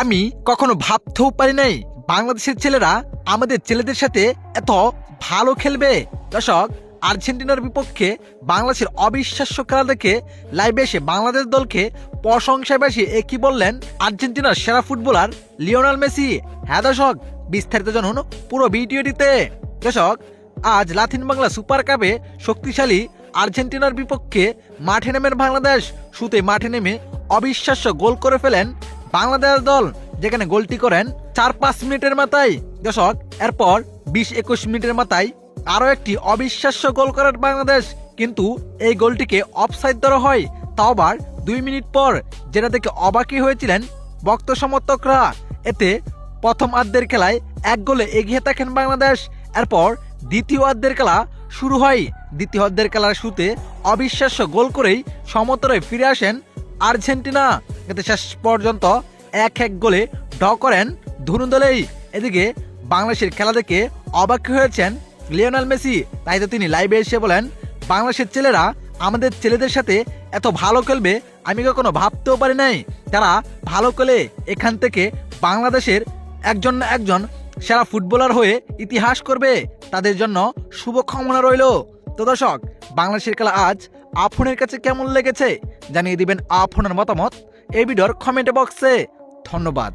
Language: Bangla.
আমি কখনো ভাবতেও পারি নাই বাংলাদেশের ছেলেরা আমাদের ছেলেদের সাথে এত ভালো খেলবে। দর্শক, আর্জেন্টিনার বিপক্ষে বাংলাদেশের অবিশ্বাস্য খেলা দেখে লাইভে এসে বাংলাদেশ দলকে প্রশংসায় বাসিয়ে কি বললেন আর্জেন্টিনার সেরা ফুটবলার লিওনেল মেসি। হ্যাঁ দর্শক, বিস্তারিত জানুন পুরো ভিডিওটিতে। দর্শক, আজ লাতিন বাংলা সুপার কাপে শক্তিশালী আর্জেন্টিনার বিপক্ষে মাঠে নেমেন বাংলাদেশ। শুতে মাঠে নেমে অবিশ্বাস্য গোল করে ফেলেন বাংলাদেশ দল, যেখানে গোলটি করেন 4-5 মিনিটের মাথায়। দর্শক, এরপর 20-21 মিনিটের মাথায় আরও একটি অবিশ্বাস্য গোল করেন বাংলাদেশ, কিন্তু এই গোলটিকে অফসাইড ধরা হয়, তাও আবার 2 মিনিট পর, যেটা দেখে অবাকই হয়েছিলেন ভক্ত সমর্থকরা। এতে প্রথম অর্ধের খেলায় 1 গোলে এগিয়ে থাকেন বাংলাদেশ। এরপর দ্বিতীয় অর্ধের খেলা শুরু হয়। দ্বিতীয় অর্ধের খেলার শুরুতে অবিশ্বাস্য গোল করেই সমতলে ফিরে আসেন আর্জেন্টিনা। এতে শেষ পর্যন্ত 1-1 গোলে ড্র করেন ধনু দলেই। এদিকে বাংলাদেশের খেলা দেখে অবাক হয়েছেন লিওনেল মেসি। তাই তো তিনি লাইভে এসে বলেন, বাংলাদেশের ছেলেরা আমাদের ছেলেদের সাথে এত ভালো খেলবে আমি কখনো ভাবতেও পারি নাই। তারা ভালো খেলে এখান থেকে বাংলাদেশের একজন না একজন সেরা ফুটবলার হয়ে ইতিহাস করবে। তাদের জন্য শুভকামনা রইল। তো দর্শক, বাংলাদেশের খেলা আজ আপনার কাছে কেমন লেগেছে জানিয়ে দিবেন আপনার মতামত এই ভিডিওর কমেন্ট বক্সে। ধন্যবাদ।